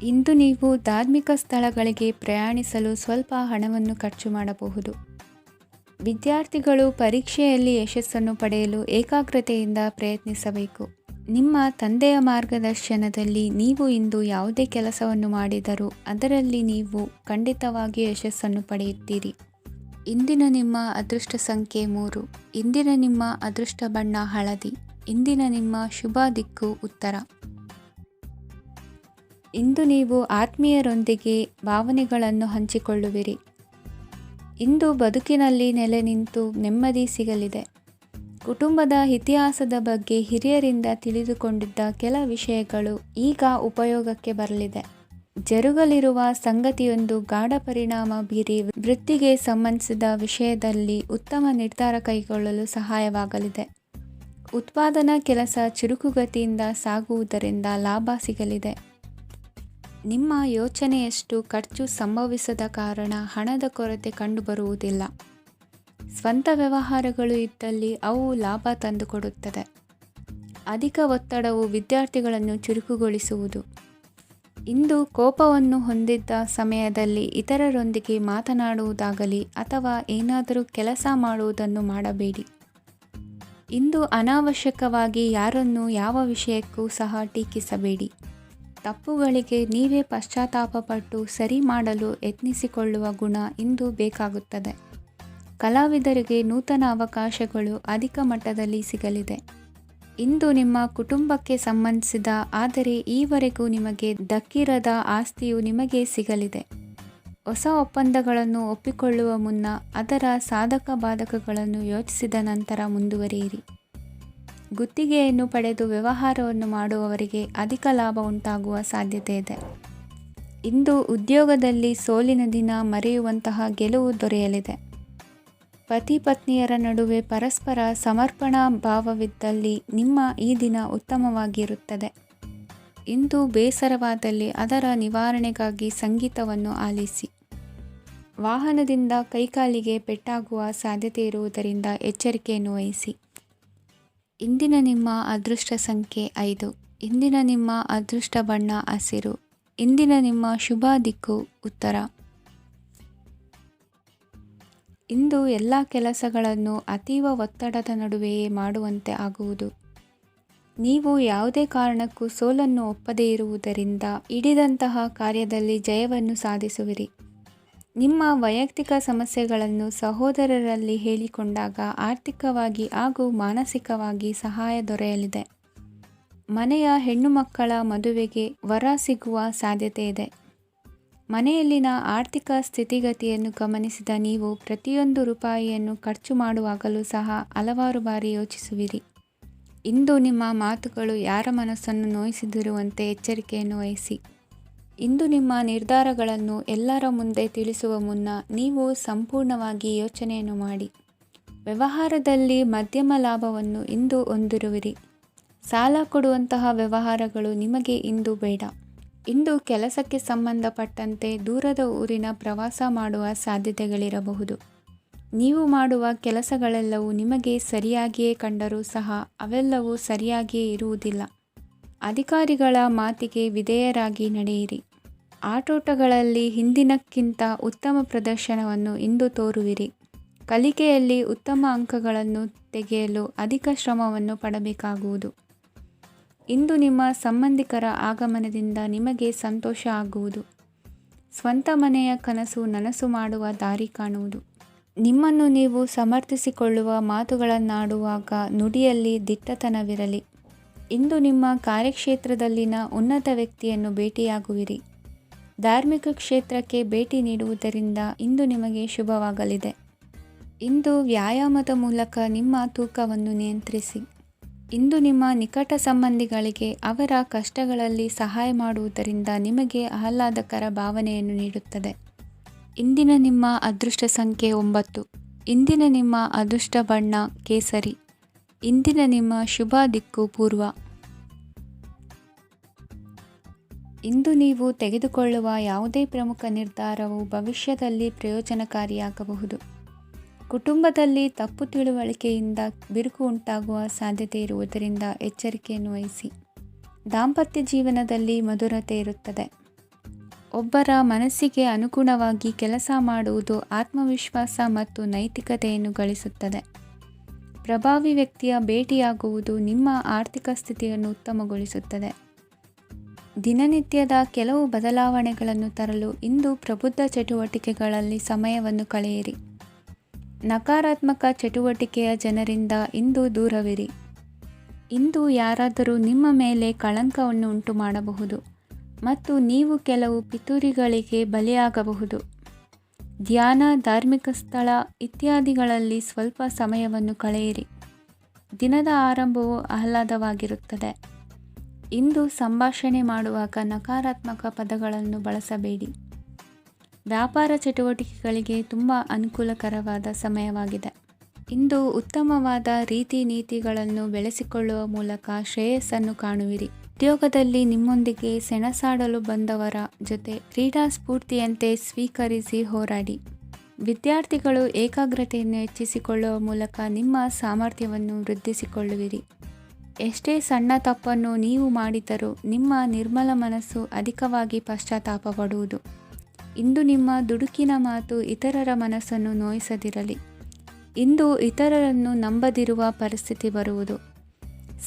[SPEAKER 1] ಇಂದು ನೀವು ಧಾರ್ಮಿಕ ಸ್ಥಳಗಳಿಗೆ ಪ್ರಯಾಣಿಸಲು ಸ್ವಲ್ಪ ಹಣವನ್ನು ಖರ್ಚು ಮಾಡಬಹುದು. ವಿದ್ಯಾರ್ಥಿಗಳು ಪರೀಕ್ಷೆಯಲ್ಲಿ ಯಶಸ್ಸನ್ನು ಪಡೆಯಲು ಏಕಾಗ್ರತೆಯಿಂದ ಪ್ರಯತ್ನಿಸಬೇಕು. ನಿಮ್ಮ ತಂದೆಯ ಮಾರ್ಗದರ್ಶನದಲ್ಲಿ ನೀವು ಇಂದು ಯಾವುದೇ ಕೆಲಸವನ್ನು ಮಾಡಿದರೂ ಅದರಲ್ಲಿ ನೀವು ಖಂಡಿತವಾಗಿ ಯಶಸ್ಸನ್ನು ಪಡೆಯುತ್ತೀರಿ. ಇಂದಿನ ನಿಮ್ಮ ಅದೃಷ್ಟ ಸಂಖ್ಯೆ 3. ಇಂದಿನ ನಿಮ್ಮ ಅದೃಷ್ಟ ಬಣ್ಣ ಹಳದಿ. ಇಂದಿನ ನಿಮ್ಮ ಶುಭ ದಿಕ್ಕು ಉತ್ತರ. ಇಂದು ನೀವು ಆತ್ಮೀಯರೊಂದಿಗೆ ಭಾವನೆಗಳನ್ನು ಹಂಚಿಕೊಳ್ಳುವಿರಿ. ಇಂದು ಬದುಕಿನಲ್ಲಿ ನೆಲೆ ನಿಂತು ನೆಮ್ಮದಿ ಸಿಗಲಿದೆ. ಕುಟುಂಬದ ಇತಿಹಾಸದ ಬಗ್ಗೆ ಹಿರಿಯರಿಂದ ತಿಳಿದುಕೊಂಡಿದ್ದ ಕೆಲ ವಿಷಯಗಳು ಈಗ ಉಪಯೋಗಕ್ಕೆ ಬರಲಿದೆ. ಜರುಗಲಿರುವ ಸಂಗತಿಯೊಂದು ಗಾಢ ಪರಿಣಾಮ ಬೀರಿ ವೃತ್ತಿಗೆ ಸಂಬಂಧಿಸಿದ ವಿಷಯದಲ್ಲಿ ಉತ್ತಮ ನಿರ್ಧಾರ ಕೈಗೊಳ್ಳಲು ಸಹಾಯವಾಗಲಿದೆ. ಉತ್ಪಾದನಾ ಕೆಲಸ ಚುರುಕುಗತಿಯಿಂದ ಸಾಗುವುದರಿಂದ ಲಾಭ ಸಿಗಲಿದೆ. ನಿಮ್ಮ ಯೋಚನೆಯಷ್ಟು ಖರ್ಚು ಸಂಭವಿಸದ ಕಾರಣ ಹಣದ ಕೊರತೆ ಕಂಡುಬರುವುದಿಲ್ಲ. ಸ್ವಂತ ವ್ಯವಹಾರಗಳು ಇದ್ದಲ್ಲಿ ಅವು ಲಾಭ ತಂದುಕೊಡುತ್ತದೆ. ಅಧಿಕ ಒತ್ತಡವು ವಿದ್ಯಾರ್ಥಿಗಳನ್ನು ಚುರುಕುಗೊಳಿಸುವುದು. ಇಂದು ಕೋಪವನ್ನು ಹೊಂದಿದ್ದ ಸಮಯದಲ್ಲಿ ಇತರರೊಂದಿಗೆ ಮಾತನಾಡುವುದಾಗಲಿ ಅಥವಾ ಏನಾದರೂ ಕೆಲಸ ಮಾಡುವುದನ್ನು ಮಾಡಬೇಡಿ. ಇಂದು ಅನಾವಶ್ಯಕವಾಗಿ ಯಾರನ್ನೂ ಯಾವ ವಿಷಯಕ್ಕೂ ಸಹ ಟೀಕಿಸಬೇಡಿ. ತಪ್ಪುಗಳಿಗೆ ನೀವೇ ಪಶ್ಚಾತ್ತಾಪಪಟ್ಟು ಸರಿ ಮಾಡಲು ಯತ್ನಿಸಿಕೊಳ್ಳುವ ಗುಣ ಇಂದು ಬೇಕಾಗುತ್ತದೆ. ಕಲಾವಿದರಿಗೆ ನೂತನ ಅವಕಾಶಗಳು ಅಧಿಕ ಮಟ್ಟದಲ್ಲಿ ಸಿಗಲಿದೆ. ಇಂದು ನಿಮ್ಮ ಕುಟುಂಬಕ್ಕೆ ಸಂಬಂಧಿಸಿದ ಆದರೆ ಈವರೆಗೂ ನಿಮಗೆ ದಕ್ಕಿರದ ಆಸ್ತಿಯು ನಿಮಗೆ ಸಿಗಲಿದೆ. ಹೊಸ ಒಪ್ಪಂದಗಳನ್ನು ಒಪ್ಪಿಕೊಳ್ಳುವ ಮುನ್ನ ಅದರ ಸಾಧಕ ಬಾಧಕಗಳನ್ನು ಯೋಚಿಸಿದ ನಂತರ ಮುಂದುವರಿಯಿರಿ. ಗುತ್ತಿಗೆಯನ್ನು ಪಡೆದು ವ್ಯವಹಾರವನ್ನು ಮಾಡುವವರಿಗೆ ಅಧಿಕ ಲಾಭ ಉಂಟಾಗುವ ಸಾಧ್ಯತೆ ಇದೆ. ಇಂದು ಉದ್ಯೋಗದಲ್ಲಿ ಸೋಲಿನ ದಿನ ಮರೆಯುವಂತಹ ಗೆಲುವು ದೊರೆಯಲಿದೆ. ಪತಿ ಪತ್ನಿಯರ ನಡುವೆ ಪರಸ್ಪರ ಸಮರ್ಪಣಾ ಭಾವವಿದ್ದಲ್ಲಿ ನಿಮ್ಮ ಈ ದಿನ ಉತ್ತಮವಾಗಿರುತ್ತದೆ. ಇಂದು ಬೇಸರವಾದಲ್ಲಿ ಅದರ ನಿವಾರಣೆಗಾಗಿ ಸಂಗೀತವನ್ನು ಆಲಿಸಿ. ವಾಹನದಿಂದ ಕೈಕಾಲಿಗೆ ಪೆಟ್ಟಾಗುವ ಸಾಧ್ಯತೆ ಇರುವುದರಿಂದ ಎಚ್ಚರಿಕೆಯನ್ನು ವಹಿಸಿ. ಇಂದಿನ ನಿಮ್ಮ ಅದೃಷ್ಟ ಸಂಖ್ಯೆ 5. ಇಂದಿನ ನಿಮ್ಮ ಅದೃಷ್ಟ ಬಣ್ಣ ಹಸಿರು. ಇಂದಿನ ನಿಮ್ಮ ಶುಭ ದಿಕ್ಕು ಉತ್ತರ. ಇಂದು ಎಲ್ಲ ಕೆಲಸಗಳನ್ನು ಅತೀವ ಒತ್ತಡದ ನಡುವೆಯೇ ಮಾಡುವಂತೆ ಆಗುವುದು. ನೀವು ಯಾವುದೇ ಕಾರಣಕ್ಕೂ ಸೋಲನ್ನು ಒಪ್ಪದೇ ಇರುವುದರಿಂದ ಹಿಡಿದಂತಹ ಕಾರ್ಯದಲ್ಲಿ ಜಯವನ್ನು ಸಾಧಿಸುವಿರಿ. ನಿಮ್ಮ ವೈಯಕ್ತಿಕ ಸಮಸ್ಯೆಗಳನ್ನು ಸಹೋದರರಲ್ಲಿ ಹೇಳಿಕೊಂಡಾಗ ಆರ್ಥಿಕವಾಗಿ ಹಾಗೂ ಮಾನಸಿಕವಾಗಿ ಸಹಾಯ ದೊರೆಯಲಿದೆ. ಮನೆಯ ಹೆಣ್ಣು ಮಕ್ಕಳ ಮದುವೆಗೆ ವರ ಸಿಗುವ ಸಾಧ್ಯತೆ ಇದೆ. ಮನೆಯಲ್ಲಿನ ಆರ್ಥಿಕ ಸ್ಥಿತಿಗತಿಯನ್ನು ಗಮನಿಸಿದ ನೀವು ಪ್ರತಿಯೊಂದು ರೂಪಾಯಿಯನ್ನು ಖರ್ಚು ಮಾಡುವಾಗಲೂ ಸಹ ಹಲವಾರು ಬಾರಿ ಯೋಚಿಸುವಿರಿ. ಇಂದು ನಿಮ್ಮ ಮಾತುಗಳು ಯಾರ ಮನಸ್ಸನ್ನು ನೋಯಿಸದಿರುವಂತೆ ಎಚ್ಚರಿಕೆಯನ್ನು ವಹಿಸಿ. ಇಂದು ನಿಮ್ಮ ನಿರ್ಧಾರಗಳನ್ನು ಎಲ್ಲರ ಮುಂದೆ ತಿಳಿಸುವ ಮುನ್ನ ನೀವು ಸಂಪೂರ್ಣವಾಗಿ ಯೋಚನೆಯನ್ನು ಮಾಡಿ. ವ್ಯವಹಾರದಲ್ಲಿ ಮಧ್ಯಮ ಲಾಭವನ್ನು ಇಂದು ಹೊಂದಿರುವಿರಿ. ಸಾಲ ಕೊಡುವಂತಹ ವ್ಯವಹಾರಗಳು ನಿಮಗೆ ಇಂದು ಬೇಡ. ಇಂದು ಕೆಲಸಕ್ಕೆ ಸಂಬಂಧಪಟ್ಟಂತೆ ದೂರದ ಊರಿನ ಪ್ರವಾಸ ಮಾಡುವ ಸಾಧ್ಯತೆಗಳಿರಬಹುದು. ನೀವು ಮಾಡುವ ಕೆಲಸಗಳೆಲ್ಲವೂ ನಿಮಗೆ ಸರಿಯಾಗಿಯೇ ಕಂಡರೂ ಸಹ ಅವೆಲ್ಲವೂ ಸರಿಯಾಗಿಯೇ ಇರುವುದಿಲ್ಲ. ಅಧಿಕಾರಿಗಳ ಮಾತಿಗೆ ವಿಧೇಯರಾಗಿ ನಡೆಯಿರಿ. ಆಟೋಟಗಳಲ್ಲಿ ಹಿಂದಿನಕ್ಕಿಂತ ಉತ್ತಮ ಪ್ರದರ್ಶನವನ್ನು ಇಂದು ತೋರುವಿರಿ. ಕಲಿಕೆಯಲ್ಲಿ ಉತ್ತಮ ಅಂಕಗಳನ್ನು ತೆಗೆಯಲು ಅಧಿಕ ಶ್ರಮವನ್ನು ಪಡಬೇಕಾಗುವುದು. ಇಂದು ನಿಮ್ಮ ಸಂಬಂಧಿಕರ ಆಗಮನದಿಂದ ನಿಮಗೆ ಸಂತೋಷ ಆಗುವುದು. ಸ್ವಂತ ಮನೆಯ ಕನಸು ನನಸು ಮಾಡುವ ದಾರಿ ಕಾಣುವುದು. ನಿಮ್ಮನ್ನು ನೀವು ಸಮರ್ಥಿಸಿಕೊಳ್ಳುವ ಮಾತುಗಳನ್ನಾಡುವಾಗ ನುಡಿಯಲ್ಲಿ ದಿಟ್ಟತನವಿರಲಿ. ಇಂದು ನಿಮ್ಮ ಕಾರ್ಯಕ್ಷೇತ್ರದಲ್ಲಿನ ಉನ್ನತ ವ್ಯಕ್ತಿಯನ್ನು ಭೇಟಿಯಾಗುವಿರಿ. ಧಾರ್ಮಿಕ ಕ್ಷೇತ್ರಕ್ಕೆ ಭೇಟಿ ನೀಡುವುದರಿಂದ ಇಂದು ನಿಮಗೆ ಶುಭವಾಗಲಿದೆ. ಇಂದು ವ್ಯಾಯಾಮದ ಮೂಲಕ ನಿಮ್ಮ ತೂಕವನ್ನು ನಿಯಂತ್ರಿಸಿ. ಇಂದು ನಿಮ್ಮ ನಿಕಟ ಸಂಬಂಧಿಗಳಿಗೆ ಅವರ ಕಷ್ಟಗಳಲ್ಲಿ ಸಹಾಯ ಮಾಡುವುದರಿಂದ ನಿಮಗೆ ಆಹ್ಲಾದಕರ ಭಾವನೆಯನ್ನು ನೀಡುತ್ತದೆ. ಇಂದಿನ ನಿಮ್ಮ ಅದೃಷ್ಟ ಸಂಖ್ಯೆ 9. ಇಂದಿನ ನಿಮ್ಮ ಅದೃಷ್ಟ ಬಣ್ಣ ಕೇಸರಿ. ಇಂದಿನ ನಿಮ್ಮ ಶುಭ ದಿಕ್ಕು ಪೂರ್ವ. ಇಂದು ನೀವು ತೆಗೆದುಕೊಳ್ಳುವ ಯಾವುದೇ ಪ್ರಮುಖ ನಿರ್ಧಾರವು ಭವಿಷ್ಯದಲ್ಲಿ ಪ್ರಯೋಜನಕಾರಿಯಾಗಬಹುದು. ಕುಟುಂಬದಲ್ಲಿ ತಪ್ಪು ತಿಳುವಳಿಕೆಯಿಂದ ಬಿರುಕು ಉಂಟಾಗುವ ಸಾಧ್ಯತೆ ಇರುವುದರಿಂದ ಎಚ್ಚರಿಕೆಯನ್ನು ವಹಿಸಿ. ದಾಂಪತ್ಯ ಜೀವನದಲ್ಲಿ ಮಧುರತೆ ಇರುತ್ತದೆ. ಒಬ್ಬರ ಮನಸ್ಸಿಗೆ ಅನುಗುಣವಾಗಿ ಕೆಲಸ ಮಾಡುವುದು ಆತ್ಮವಿಶ್ವಾಸ ಮತ್ತು ನೈತಿಕತೆಯನ್ನು ಗಳಿಸುತ್ತದೆ. ಪ್ರಭಾವಿ ವ್ಯಕ್ತಿಯ ಭೇಟಿಯಾಗುವುದು ನಿಮ್ಮ ಆರ್ಥಿಕ ಸ್ಥಿತಿಯನ್ನು ಉತ್ತಮಗೊಳಿಸುತ್ತದೆ. ದಿನನಿತ್ಯದ ಕೆಲವು ಬದಲಾವಣೆಗಳನ್ನು ತರಲು ಇಂದು ಪ್ರಬುದ್ಧ ಚಟುವಟಿಕೆಗಳಲ್ಲಿ ಸಮಯವನ್ನು ಕಳೆಯಿರಿ. ನಕಾರಾತ್ಮಕ ಚಟುವಟಿಕೆಯ ಜನರಿಂದ ಇಂದು ದೂರವಿರಿ. ಇಂದು ಯಾರಾದರೂ ನಿಮ್ಮ ಮೇಲೆ ಕಳಂಕವನ್ನು ಉಂಟು ಮಾಡಬಹುದು ಮತ್ತು ನೀವು ಕೆಲವು ಪಿತೂರಿಗಳಿಗೆ ಬಲಿಯಾಗಬಹುದು. ಧ್ಯಾನ, ಧಾರ್ಮಿಕ ಸ್ಥಳ ಇತ್ಯಾದಿಗಳಲ್ಲಿ ಸ್ವಲ್ಪ ಸಮಯವನ್ನು ಕಳೆಯಿರಿ. ದಿನದ ಆರಂಭವು ಆಹ್ಲಾದವಾಗಿರುತ್ತದೆ. ಇಂದು ಸಂಭಾಷಣೆ ಮಾಡುವಾಗ ನಕಾರಾತ್ಮಕ ಪದಗಳನ್ನು ಬಳಸಬೇಡಿ. ವ್ಯಾಪಾರ ಚಟುವಟಿಕೆಗಳಿಗೆ ತುಂಬ ಅನುಕೂಲಕರವಾದ ಸಮಯವಾಗಿದೆ. ಇಂದು ಉತ್ತಮವಾದ ರೀತಿ ನೀತಿಗಳನ್ನು ಬೆಳೆಸಿಕೊಳ್ಳುವ ಮೂಲಕ ಶ್ರೇಯಸ್ಸನ್ನು ಕಾಣುವಿರಿ. ಉದ್ಯೋಗದಲ್ಲಿ ನಿಮ್ಮೊಂದಿಗೆ ಸೆಣಸಾಡಲು ಬಂದವರ ಜೊತೆ ಕ್ರೀಡಾ ಸ್ಫೂರ್ತಿಯಂತೆ ಸ್ವೀಕರಿಸಿ ಹೋರಾಡಿ. ವಿದ್ಯಾರ್ಥಿಗಳು ಏಕಾಗ್ರತೆಯನ್ನು ಹೆಚ್ಚಿಸಿಕೊಳ್ಳುವ ಮೂಲಕ ನಿಮ್ಮ ಸಾಮರ್ಥ್ಯವನ್ನು ವೃದ್ಧಿಸಿಕೊಳ್ಳುವಿರಿ. ಎಷ್ಟೇ ಸಣ್ಣ ತಪ್ಪನ್ನು ನೀವು ಮಾಡಿದರೂ ನಿಮ್ಮ ನಿರ್ಮಲ ಮನಸ್ಸು ಅಧಿಕವಾಗಿ ಪಶ್ಚಾತ್ತಾಪ ಪಡುವುದು. ಇಂದು ನಿಮ್ಮ ದುಡುಕಿನ ಮಾತು ಇತರರ ಮನಸ್ಸನ್ನು ನೋಯಿಸದಿರಲಿ. ಇಂದು ಇತರರನ್ನು ನಂಬದಿರುವ ಪರಿಸ್ಥಿತಿ ಬರುವುದು.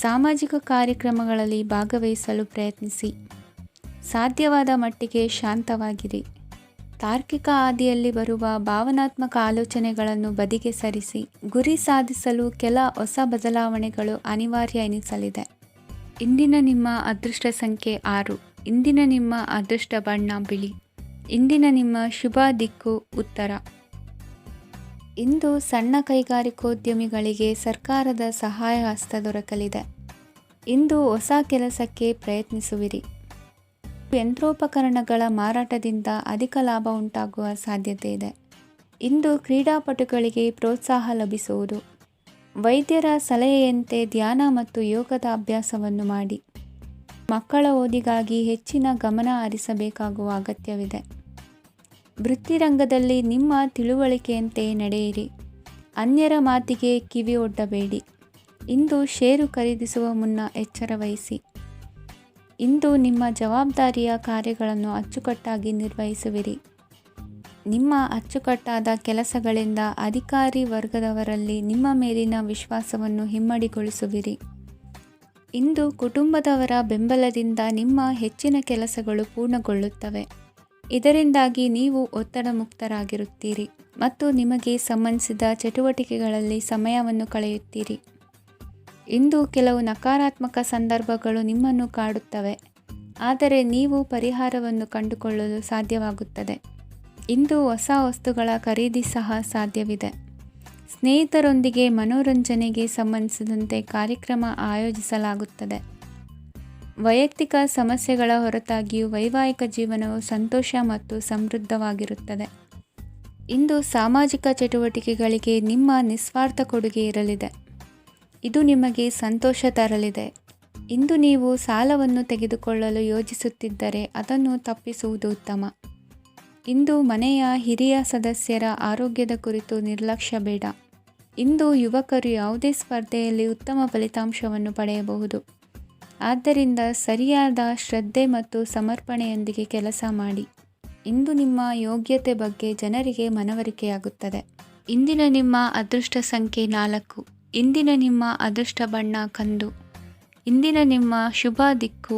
[SPEAKER 1] ಸಾಮಾಜಿಕ ಕಾರ್ಯಕ್ರಮಗಳಲ್ಲಿ ಭಾಗವಹಿಸಲು ಪ್ರಯತ್ನಿಸಿ. ಸಾಧ್ಯವಾದ ಮಟ್ಟಿಗೆ ಶಾಂತವಾಗಿರಿ. ತಾರ್ಕಿಕ ಹಾದಿಯಲ್ಲಿ ಬರುವ ಭಾವನಾತ್ಮಕ ಆಲೋಚನೆಗಳನ್ನು ಬದಿಗೆ ಸರಿಸಿ. ಗುರಿ ಸಾಧಿಸಲು ಕೆಲ ಹೊಸ ಬದಲಾವಣೆಗಳು ಅನಿವಾರ್ಯ ಎನಿಸಲಿದೆ. ಇಂದಿನ ನಿಮ್ಮ ಅದೃಷ್ಟ ಸಂಖ್ಯೆ 6. ಇಂದಿನ ನಿಮ್ಮ ಅದೃಷ್ಟ ಬಣ್ಣ ಬಿಳಿ. ಇಂದಿನ ನಿಮ್ಮ ಶುಭ ದಿಕ್ಕು ಉತ್ತರ. ಇಂದು ಸಣ್ಣ ಕೈಗಾರಿಕೋದ್ಯಮಿಗಳಿಗೆ ಸರ್ಕಾರದ ಸಹಾಯ ಹಸ್ತ ದೊರಕಲಿದೆ. ಇಂದು ಹೊಸ ಕೆಲಸಕ್ಕೆ ಪ್ರಯತ್ನಿಸುವಿರಿ. ಯಂತ್ರೋಪಕರಣಗಳ ಮಾರಾಟದಿಂದ ಅಧಿಕ ಲಾಭ ಉಂಟಾಗುವ ಸಾಧ್ಯತೆ ಇದೆ. ಇಂದು ಕ್ರೀಡಾಪಟುಗಳಿಗೆ ಪ್ರೋತ್ಸಾಹ ಲಭಿಸುವುದು. ವೈದ್ಯರ ಸಲಹೆಯಂತೆ ಧ್ಯಾನ ಮತ್ತು ಯೋಗದ ಅಭ್ಯಾಸವನ್ನು ಮಾಡಿ. ಮಕ್ಕಳ ಓದಿಗಾಗಿ ಹೆಚ್ಚಿನ ಗಮನ ಹರಿಸಬೇಕಾಗುವ ಅಗತ್ಯವಿದೆ. ವೃತ್ತಿರಂಗದಲ್ಲಿ ನಿಮ್ಮ ತಿಳುವಳಿಕೆಯಂತೆ ನಡೆಯಿರಿ. ಅನ್ಯರ ಮಾತಿಗೆ ಕಿವಿ ಒಡ್ಡಬೇಡಿ. ಇಂದು ಷೇರು ಖರೀದಿಸುವ ಮುನ್ನ ಎಚ್ಚರ ವಹಿಸಿ. ಇಂದು ನಿಮ್ಮ ಜವಾಬ್ದಾರಿಯ ಕಾರ್ಯಗಳನ್ನು ಅಚ್ಚುಕಟ್ಟಾಗಿ ನಿರ್ವಹಿಸುವಿರಿ. ನಿಮ್ಮ ಅಚ್ಚುಕಟ್ಟಾದ ಕೆಲಸಗಳಿಂದ ಅಧಿಕಾರಿ ವರ್ಗದವರಲ್ಲಿ ನಿಮ್ಮ ಮೇಲಿನ ವಿಶ್ವಾಸವನ್ನು ಇಮ್ಮಡಿಗೊಳಿಸುವಿರಿ. ಇಂದು ಕುಟುಂಬದವರ ಬೆಂಬಲದಿಂದ ನಿಮ್ಮ ಹೆಚ್ಚಿನ ಕೆಲಸಗಳು ಪೂರ್ಣಗೊಳ್ಳುತ್ತವೆ. ಇದರಿಂದಾಗಿ ನೀವು ಒತ್ತಡ ಮುಕ್ತರಾಗಿರುತ್ತೀರಿ ಮತ್ತು ನಿಮಗೆ ಸಂಬಂಧಿಸಿದ ಚಟುವಟಿಕೆಗಳಲ್ಲಿ ಸಮಯವನ್ನು ಕಳೆಯುತ್ತೀರಿ. ಇಂದು ಕೆಲವು ನಕಾರಾತ್ಮಕ ಸಂದರ್ಭಗಳು ನಿಮ್ಮನ್ನು ಕಾಡುತ್ತವೆ, ಆದರೆ ನೀವು ಪರಿಹಾರವನ್ನು ಕಂಡುಕೊಳ್ಳಲು ಸಾಧ್ಯವಾಗುತ್ತದೆ. ಇಂದು ಹೊಸ ವಸ್ತುಗಳ ಖರೀದಿ ಸಹ ಸಾಧ್ಯವಿದೆ. ಸ್ನೇಹಿತರೊಂದಿಗೆ ಮನೋರಂಜನೆಗೆ ಸಂಬಂಧಿಸಿದಂತೆ ಕಾರ್ಯಕ್ರಮ ಆಯೋಜಿಸಲಾಗುತ್ತದೆ. ವೈಯಕ್ತಿಕ ಸಮಸ್ಯೆಗಳ ಹೊರತಾಗಿಯೂ ವೈವಾಹಿಕ ಜೀವನವು ಸಂತೋಷ ಮತ್ತು ಸಮೃದ್ಧವಾಗಿರುತ್ತದೆ. ಇಂದು ಸಾಮಾಜಿಕ ಚಟುವಟಿಕೆಗಳಿಗೆ ನಿಮ್ಮ ನಿಸ್ವಾರ್ಥ ಕೊಡುಗೆ ಇರಲಿದೆ. ಇದು ನಿಮಗೆ ಸಂತೋಷ ತರಲಿದೆ. ಇಂದು ನೀವು ಸಾಲವನ್ನು ತೆಗೆದುಕೊಳ್ಳಲು ಯೋಜಿಸುತ್ತಿದ್ದರೆ ಅದನ್ನು ತಪ್ಪಿಸುವುದು ಉತ್ತಮ. ಇಂದು ಮನೆಯ ಹಿರಿಯ ಸದಸ್ಯರ ಆರೋಗ್ಯದ ಕುರಿತು ನಿರ್ಲಕ್ಷ್ಯ ಬೇಡ. ಇಂದು ಯುವಕರು ಯಾವುದೇ ಸ್ಪರ್ಧೆಯಲ್ಲಿ ಉತ್ತಮ ಫಲಿತಾಂಶವನ್ನು ಪಡೆಯಬಹುದು. ಆದ್ದರಿಂದ ಸರಿಯಾದ ಶ್ರದ್ಧೆ ಮತ್ತು ಸಮರ್ಪಣೆಯೊಂದಿಗೆ ಕೆಲಸ ಮಾಡಿ. ಇಂದು ನಿಮ್ಮ ಯೋಗ್ಯತೆ ಬಗ್ಗೆ ಜನರಿಗೆ ಮನವರಿಕೆಯಾಗುತ್ತದೆ. ಇಂದಿನ ನಿಮ್ಮ ಅದೃಷ್ಟ ಸಂಖ್ಯೆ 4. ಇಂದಿನ ನಿಮ್ಮ ಅದೃಷ್ಟ ಬಣ್ಣ ಕಂದು. ಇಂದಿನ ನಿಮ್ಮ ಶುಭ ದಿಕ್ಕು